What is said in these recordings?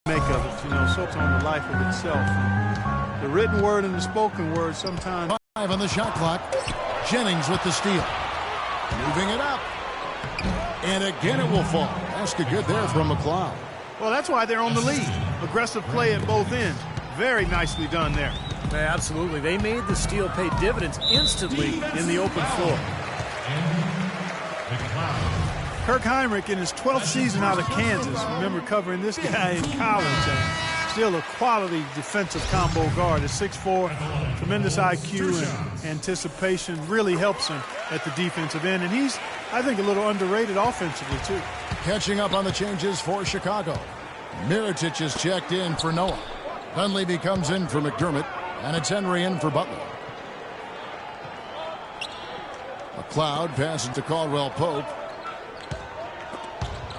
make of it, so it's on the life of itself. And the written word and the spoken word sometimes. 5 on the shot clock. Jennings with the steal. Moving it up. And again it will fall. Basket good there from McLeod. Well, that's why they're on the lead. Aggressive play at both ends. Very nicely done there. Yeah, absolutely. They made the steal pay dividends instantly in the open floor. Kirk Heinrich in his 12th season out of Kansas. Remember covering this guy in college. Still a quality defensive combo guard. At 6'4", tremendous IQ and anticipation really helps him at the defensive end. And he's, I think, a little underrated offensively, too. Catching up on the changes for Chicago. Mirotic is checked in for Noah. Dunleavy comes in for McDermott. And it's Henry in for Butler. McLeod passes to Caldwell Pope.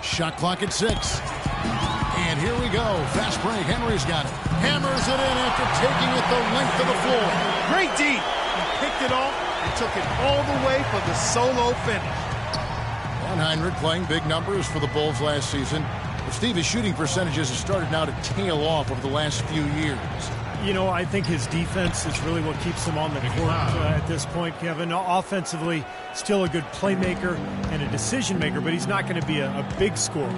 Shot clock at 6. And here we go. Fast break. Henry's got it. Hammers it in after taking it the length of the floor. Great D. He picked it off and took it all the way for the solo finish. And Heinrich playing big numbers for the Bulls last season. But Steve, his shooting percentages have started now to tail off over the last few years. I think his defense is really what keeps him on the court at this point, Kevin. Offensively, still a good playmaker and a decision maker, but he's not going to be a big scorer.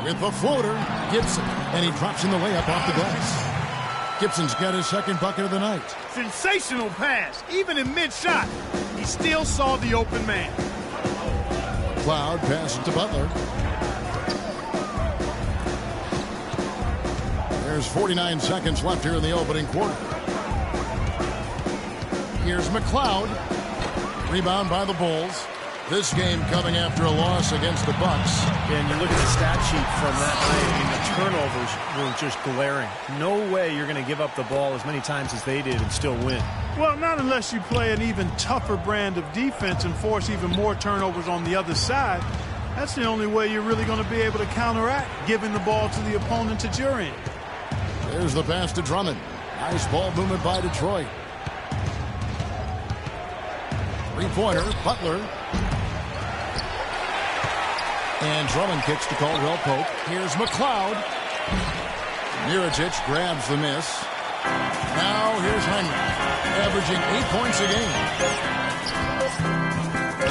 With the floater, Gibson, and he drops in the layup off the glass. Gibson's got his second bucket of the night. Sensational pass. Even in mid-shot, he still saw the open man. McLeod passes to Butler. There's 49 seconds left here in the opening quarter. Here's McLeod. Rebound by the Bulls. This game coming after a loss against the Bucks. And you look at the stat sheet from that night, the turnovers were just glaring. No way you're going to give up the ball as many times as they did and still win. Well, not unless you play an even tougher brand of defense and force even more turnovers on the other side. That's the only way you're really going to be able to counteract giving the ball to the opponent at your end. There's the pass to Drummond. Nice ball movement by Detroit. Three-pointer, Butler. And Drummond kicks to Caldwell Pope. Here's McLeod. Mirotic grabs the miss. Now here's Heinrich, averaging 8 points a game.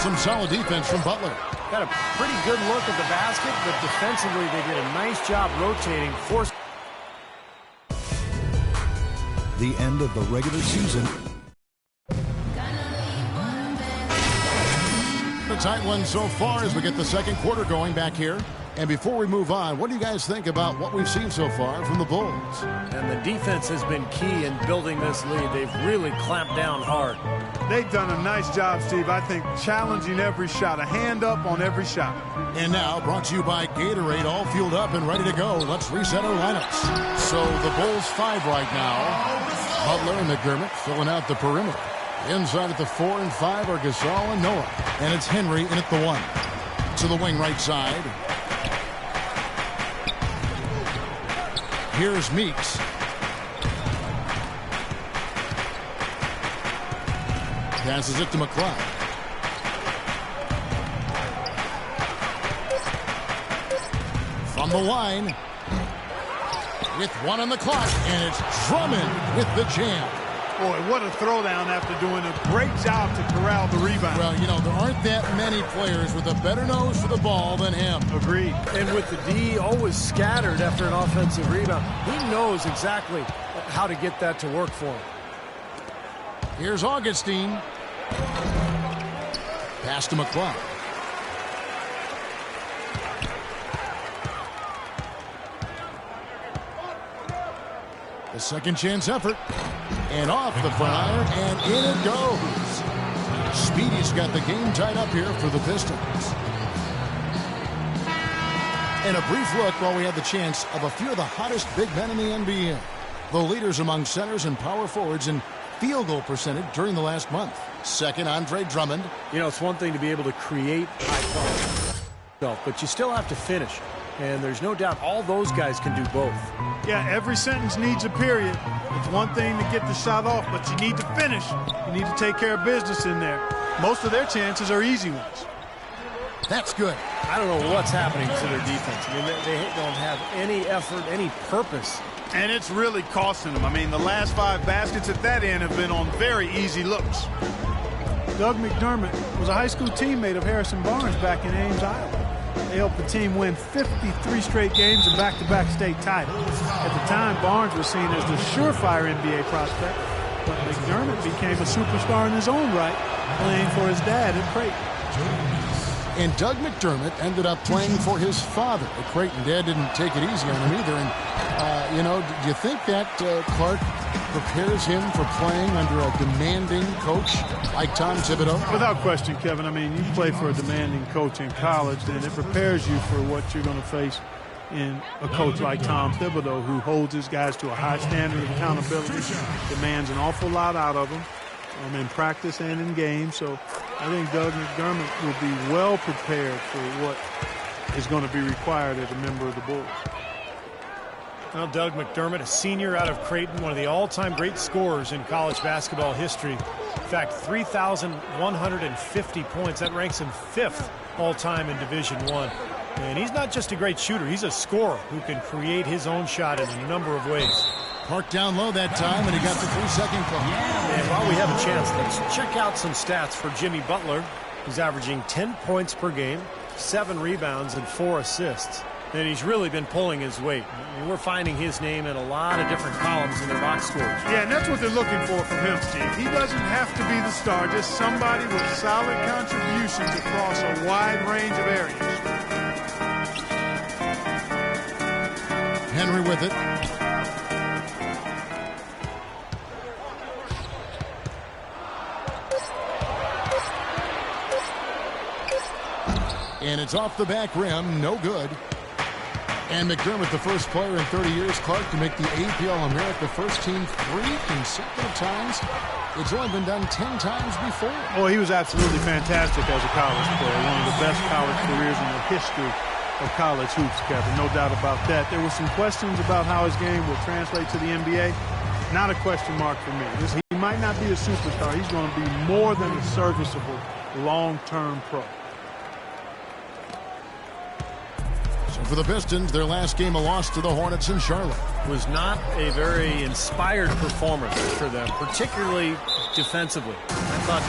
Some solid defense from Butler. Got a pretty good look at the basket, but defensively they did a nice job rotating, forcing. The end of the regular season. A tight one so far as we get the second quarter going back here. And before we move on, what do you guys think about what we've seen so far from the Bulls? And the defense has been key in building this lead. They've really clamped down hard. They've done a nice job, Steve. I think challenging every shot, a hand up on every shot. And now, brought to you by Gatorade, all fueled up and ready to go. Let's reset our lineups. So the Bulls 5 right now. Butler and McDermott filling out the perimeter. Inside at the 4 and 5 are Gasol and Noah. And it's Henry in at the 1. To the wing right side. Here's Meeks. Passes it to McLeod. From the line. With 1 on the clock. And it's Drummond with the jam. Boy, what a throwdown after doing a great job to corral the rebound. Well, there aren't that many players with a better nose for the ball than him. Agreed. And with the D always scattered after an offensive rebound, he knows exactly how to get that to work for him. Here's Augustine. Pass to McLeod. The second chance effort. And off the front iron, and in it goes. Speedy's got the game tied up here for the Pistons. And a brief look while we had the chance of a few of the hottest big men in the NBA. The leaders among centers and power forwards in field goal percentage during the last month. Second, Andre Drummond. It's one thing to be able to create high quality, but you still have to finish. And there's no doubt all those guys can do both. Yeah, every sentence needs a period. It's one thing to get the shot off, but you need to finish. You need to take care of business in there. Most of their chances are easy ones. That's good. I don't know what's happening to their defense. I mean, they don't have any effort, any purpose. And it's really costing them. I mean, the last 5 baskets at that end have been on very easy looks. Doug McDermott was a high school teammate of Harrison Barnes back in Ames, Iowa. They helped the team win 53 straight games and back-to-back state titles. At the time, Barnes was seen as the surefire NBA prospect, but McDermott became a superstar in his own right, playing for his dad at Creighton. And Doug McDermott ended up playing for his father at Creighton. Dad didn't take it easy on him either. And, you know, do you think that, Clark, prepares him for playing under a demanding coach like Tom Thibodeau? Without question, Kevin. I mean, you play for a demanding coach in college, then it prepares you for what you're going to face in a coach like Tom Thibodeau, who holds his guys to a high standard of accountability, demands an awful lot out of them in practice and in games. So I think Doug McDermott will be well prepared for what is going to be required as a member of the Bulls. Well, Doug McDermott, a senior out of Creighton, one of the all-time great scorers in college basketball history. In fact, 3,150 points. That ranks him 5th all-time in Division I. And he's not just a great shooter. He's a scorer who can create his own shot in a number of ways. Parked down low that time, and he got the 3-second call. And while we have a chance, let's check out some stats for Jimmy Butler. He's averaging 10 points per game, 7 rebounds, and 4 assists. And he's really been pulling his weight. I mean, we're finding his name in a lot of different columns in their box scores. Yeah, and that's what they're looking for from him, Steve. He doesn't have to be the star, just somebody with solid contributions across a wide range of areas. Henry with it. And it's off the back rim, no good. And McDermott, the first player in 30 years, Clark, to make the AP All-America first team 3 consecutive times. It's only been done 10 times before. Well, he was absolutely fantastic as a college player. One of the best college careers in the history of college hoops, Kevin. No doubt about that. There were some questions about how his game would translate to the NBA. Not a question mark for me. He might not be a superstar. He's going to be more than a serviceable long-term pro. For the Pistons, their last game a loss to the Hornets in Charlotte. Was not a very inspired performance for them, particularly defensively. I thought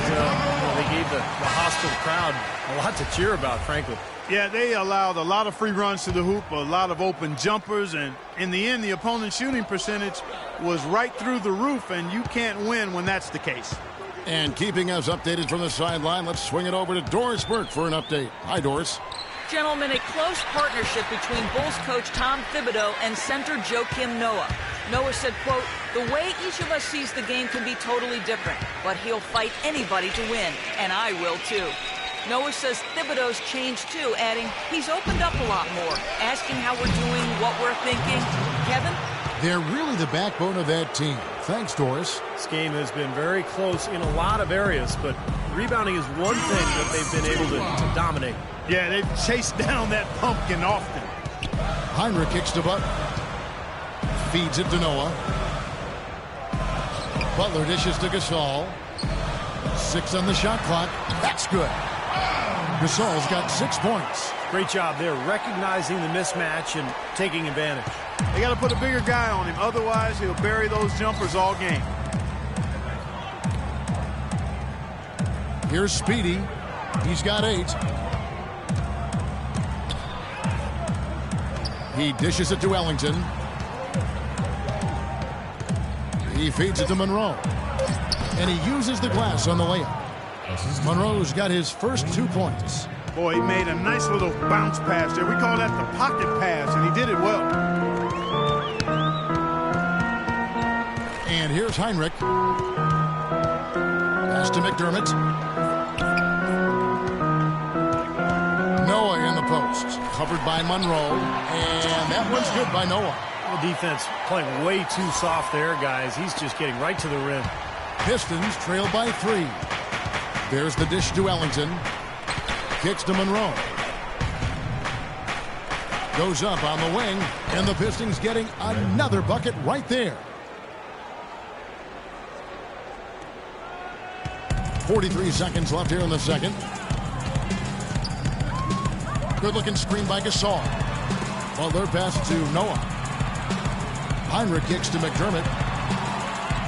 they gave the hostile crowd a lot to cheer about, frankly. Yeah, they allowed a lot of free runs to the hoop, a lot of open jumpers, and in the end, the opponent's shooting percentage was right through the roof, and you can't win when that's the case. And keeping us updated from the sideline, let's swing it over to Doris Burke for an update. Hi, Doris. Gentlemen, a close partnership between Bulls coach Tom Thibodeau and center Joakim Noah. Noah said, quote, "The way each of us sees the game can be totally different, but he'll fight anybody to win, and I will too." Noah says Thibodeau's changed too, adding, "He's opened up a lot more, asking how we're doing, what we're thinking." Kevin? They're really the backbone of that team. Thanks, Doris. This game has been very close in a lot of areas, but rebounding is one thing that they've been able to dominate. Yeah, they've chased down that pumpkin often. Heinrich kicks to Butler. Feeds it to Noah. Butler dishes to Gasol. 6 on the shot clock. That's good. Gasol's got 6 points. Great job there, recognizing the mismatch and taking advantage. They got to put a bigger guy on him. Otherwise, he'll bury those jumpers all game. Here's Speedy. He's got 8. He dishes it to Ellington. He feeds it to Monroe. And he uses the glass on the layup. Monroe's got his first 2 points. Boy, he made a nice little bounce pass there. We call that the pocket pass, and he did it well. And here's Heinrich. Pass to McDermott. Noah in the post. Covered by Monroe. And that one's good by Noah. The defense playing way too soft there, guys. He's just getting right to the rim. Pistons trail by 3. There's the dish to Ellington. Kicks to Monroe. Goes up on the wing. And the Pistons getting another bucket right there. 43 seconds left here in the second. Good-looking screen by Gasol. Butler passes to Noah. Heinrich kicks to McDermott.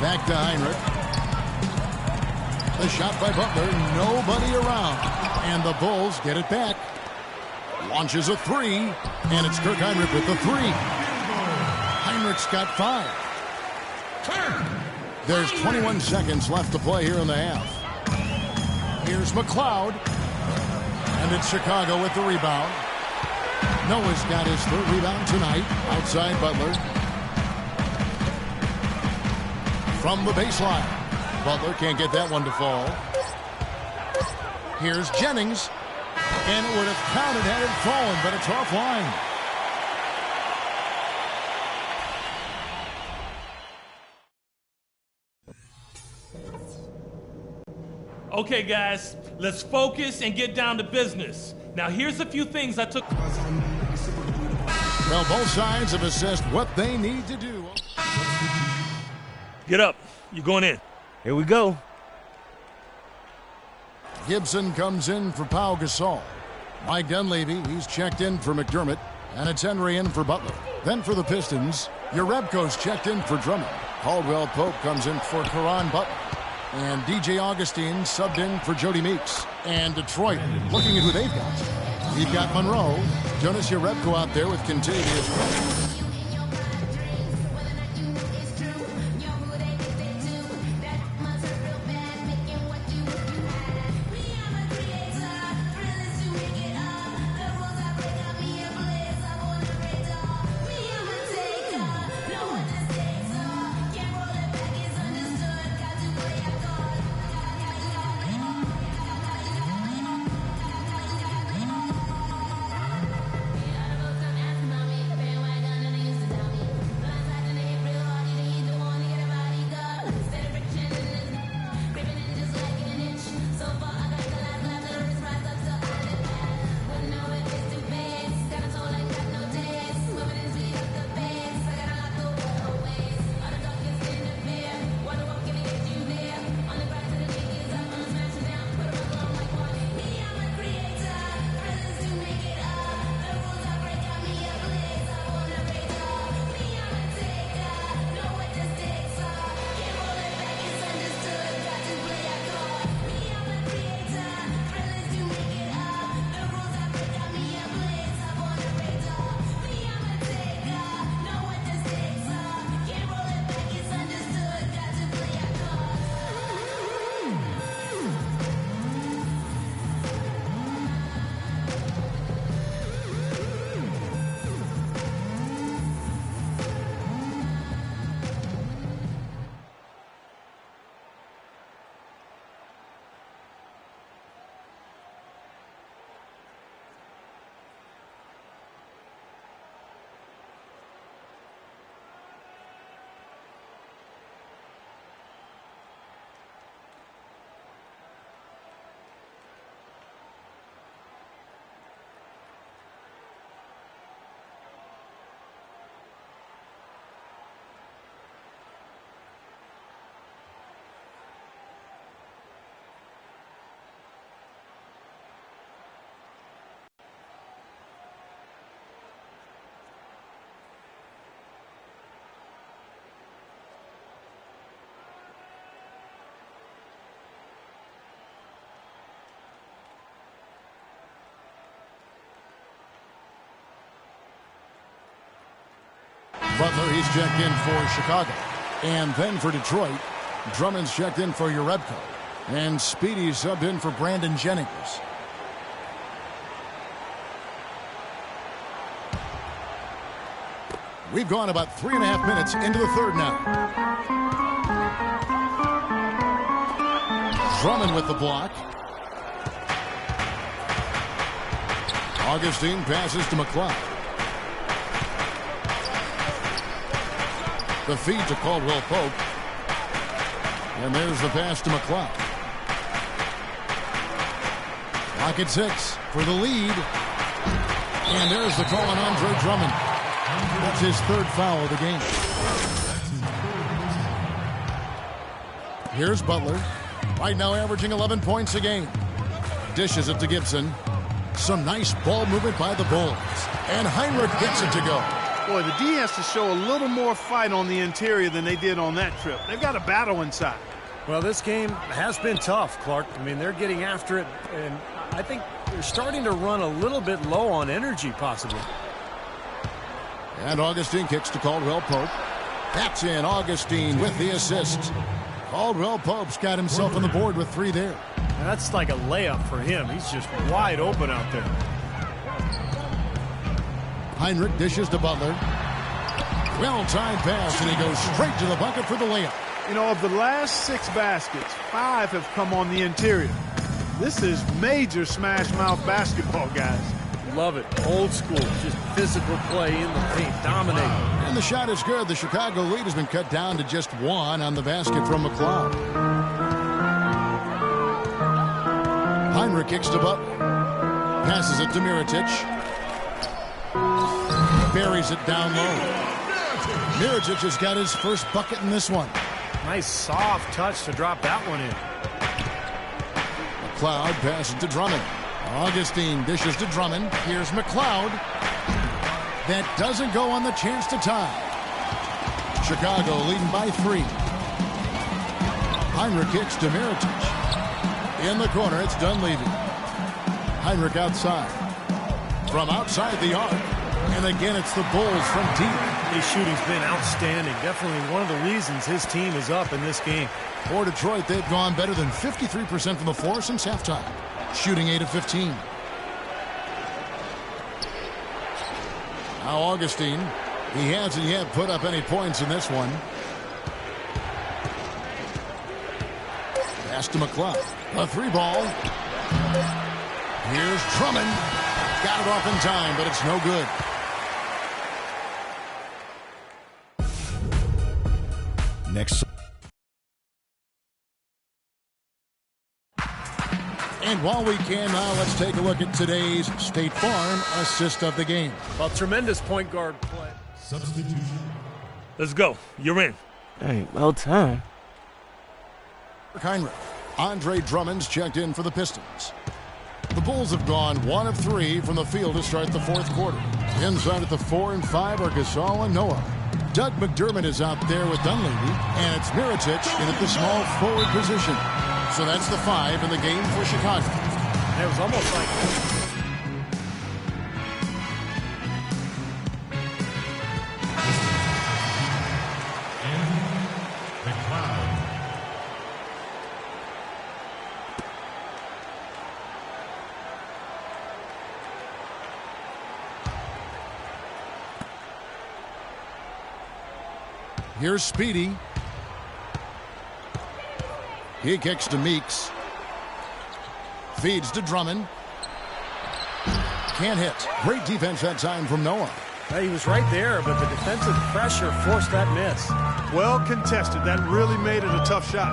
Back to Heinrich. The shot by Butler. Nobody around. And the Bulls get it back. Launches a three. And it's Kirk Heinrich with the three. Heinrich's got 5. There's 21 seconds left to play here in the half. Here's McLeod. And it's Chicago with the rebound. Noah's got his 3rd rebound tonight. Outside Butler. From the baseline. Butler can't get that one to fall. Here's Jennings. And it would have counted had it fallen, but it's offline. Okay, guys, let's focus and get down to business. Now, here's a few things I took. Well, both sides have assessed what they need to do. Get up. You're going in. Here we go. Gibson comes in for Pau Gasol. Mike Dunleavy, he's checked in for McDermott. And it's Henry in for Butler. Then for the Pistons, Jerebko's checked in for Drummond. Caldwell Pope comes in for Caron Butler. And DJ Augustine subbed in for Jody Meeks. And Detroit, looking at who they've got. You've got Monroe. Jonas Jerebko out there with Contavious Caldwell. Butler, he's checked in for Chicago. And then for Detroit, Drummond's checked in for Jerebko. And Speedy subbed in for Brandon Jennings. We've gone about 3.5 minutes into the third now. Drummond with the block. Augustine passes to McLeod. The feed to Caldwell Pope. And there's the pass to McLeod. Clock at 6 for the lead. And there's the call on Andre Drummond. That's his 3rd foul of the game. Here's Butler. Right now averaging 11 points a game. Dishes it to Gibson. Some nice ball movement by the Bulls. And Heinrich gets it to go. Boy, the D has to show a little more fight on the interior than they did on that trip. They've got a battle inside. Well, this game has been tough, Clark. I mean, they're getting after it, and I think they're starting to run a little bit low on energy, possibly. And Augustine kicks to Caldwell Pope. That's in. Augustine with the assist. Caldwell Pope's got himself on the board with 3 there. And that's like a layup for him. He's just wide open out there. Heinrich dishes to Butler. Well-timed pass, and he goes straight to the bucket for the layup. You know, of the last 6 baskets, 5 have come on the interior. This is major smash-mouth basketball, guys. Love it. Old school. Just physical play in the paint. Dominating. And the shot is good. The Chicago lead has been cut down to just 1 on the basket from McLeod. Heinrich kicks to Butler. Passes it to Mirotic. Buries it down low. Mirotic has got his first bucket in this one. Nice soft touch to drop that one in. McLeod passes to Drummond. Augustine dishes to Drummond. Here's McLeod. That doesn't go on the chance to tie. Chicago leading by 3. Heinrich kicks to Mirotic. In the corner, it's Dunleavy. Heinrich outside. From outside the arc. And again, it's the Bulls from deep. His shooting's been outstanding. Definitely one of the reasons his team is up in this game. For Detroit, they've gone better than 53% from the floor since halftime. Shooting 8 of 15. Now Augustine. He hasn't yet put up any points in this one. Pass to McLeod. A 3-ball. Here's Drummond. Got it off in time, but it's no good. Next. And while we can now, let's take a look at today's State Farm assist of the game. Well, tremendous point guard play. Substitution. Let's go. You're in. Hey, well time. Heinrich. Andre Drummond's checked in for the Pistons. The Bulls have gone 1 of 3 from the field to start the 4th quarter. Inside at the 4 and 5 are Gasol and Noah. Doug McDermott is out there with Dunleavy, and it's Mirotic in at the small forward position. So that's the 5 in the game for Chicago. It was almost like Here's Speedy. He kicks to Meeks. Feeds to Drummond. Can't hit. Great defense that time from Noah. he was right there, but the defensive pressure forced that miss. Well contested. That really made it a tough shot.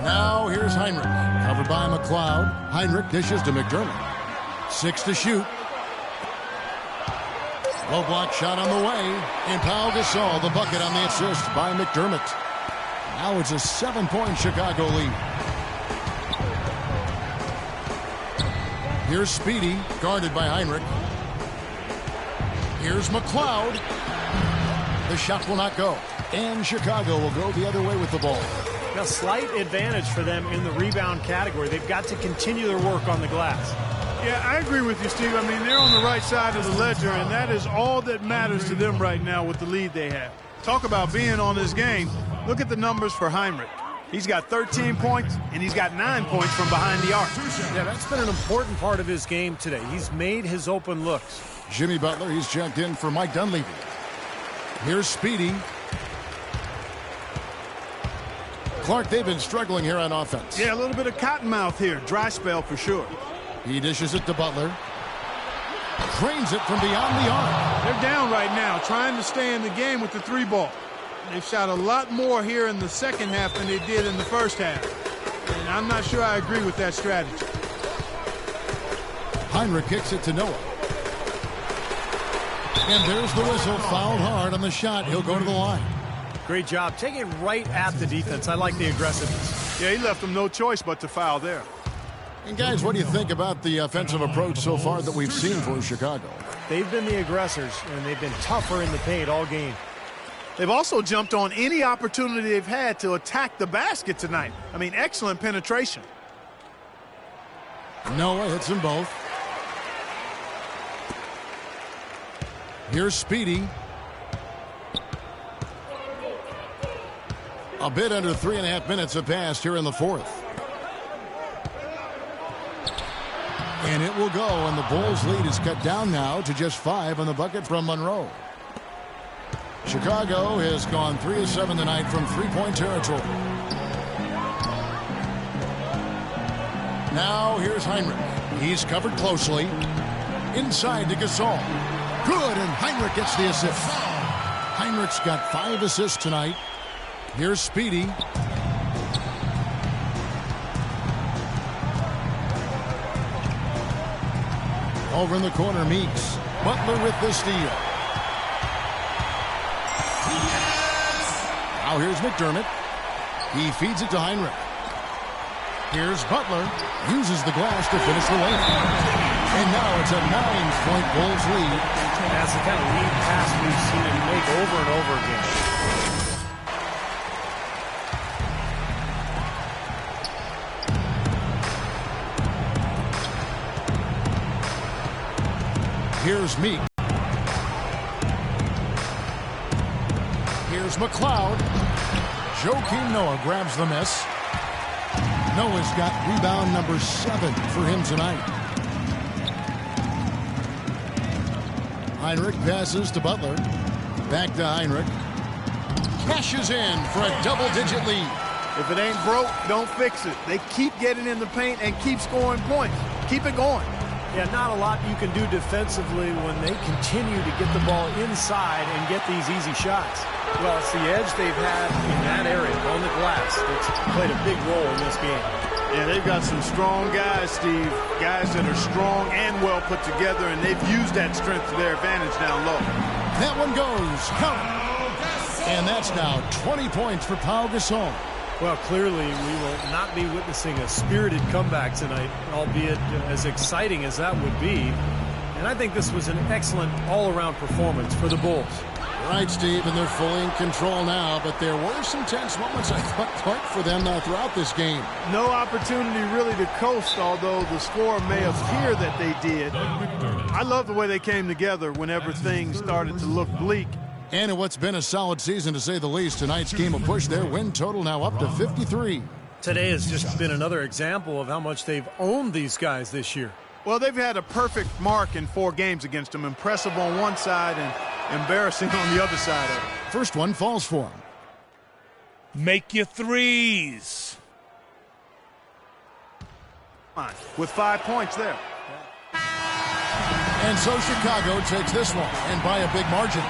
Now here's Heinrich. Covered by McLeod. Heinrich dishes to McDermott. 6 to shoot. Low block shot on the way. And Pau Gasol, the bucket on the assist by McDermott. Now it's a 7-point Chicago lead. Here's Speedy, guarded by Heinrich. Here's McLeod. The shot will not go. And Chicago will go the other way with the ball. A slight advantage for them in the rebound category. They've got to continue their work on the glass. Yeah, I agree with you, Steve. I mean, they're on the right side of the ledger, and that is all that matters to them right now with the lead they have. Talk about being on this game. Look at the numbers for Heinrich. He's got 13 points, and he's got 9 points from behind the arc. Yeah, that's been an important part of his game today. He's made his open looks. Jimmy Butler, he's checked in for Mike Dunleavy. Here's Speedy. Clark, they've been struggling here on offense. Yeah, a little bit of cottonmouth here. Dry spell for sure. He dishes it to Butler. Cranes it from beyond the arc. They're down right now, trying to stay in the game with the 3-ball. They've shot a lot more here in the second half than they did in the first half. And I'm not sure I agree with that strategy. Heinrich kicks it to Noah. And there's the whistle. Fouled hard on the shot. He'll go to the line. Great job. Taking it right at the defense. I like the aggressiveness. Yeah, he left them no choice but to foul there. And guys, what do you think about the offensive approach so far that we've seen for Chicago? They've been the aggressors, and they've been tougher in the paint all game. They've also jumped on any opportunity they've had to attack the basket tonight. I mean, excellent penetration. Noah hits them both. Here's Speedy. A bit under 3.5 minutes have passed here in the fourth. And it will go, and the Bulls' lead is cut down now to just 5 on the bucket from Monroe. Chicago has gone 3 of 7 tonight from three-point territory. Now here's Heinrich. He's covered closely. Inside to Gasol. Good, and Heinrich gets the assist. Heinrich's got 5 assists tonight. Here's Speedy. Over in the corner, Meeks. Butler with the steal. Now here's McDermott. He feeds it to Heinrich. Here's Butler. Uses the glass to finish the lane. And now it's a 9-point Bulls lead. That's the kind of lead pass we've seen him make over and over again. Here's Meek. Here's McLeod. Joakim Noah grabs the miss. Noah's got rebound number 7 for him tonight. Heinrich passes to Butler. Back to Heinrich. Cashes in for a double-digit lead. If it ain't broke, don't fix it. They keep getting in the paint and keep scoring points. Keep it going. Yeah, not a lot you can do defensively when they continue to get the ball inside and get these easy shots. Well, it's the edge they've had in that area on the glass that's played a big role in this game. Yeah, they've got some strong guys, Steve. Guys that are strong and well put together, and they've used that strength to their advantage down low. That one goes. Count. And that's now 20 points for Pau Gasol. Well, clearly we will not be witnessing a spirited comeback tonight, albeit as exciting as that would be. And I think this was an excellent all-around performance for the Bulls. Right, Steve, and they're fully in control now, but there were some tense moments, I thought, for them throughout this game. No opportunity really to coast, although the score may appear that they did. I love the way they came together whenever things started to look bleak. And in what's been a solid season, to say the least, tonight's game will push their win total now up to 53. Today has just been another example of how much they've owned these guys this year. Well, they've had a perfect mark in 4 games against them. Impressive on one side and embarrassing on the other side of it. First one falls for them. Make your threes. With 5 points there. And so Chicago takes this one, and by a big margin.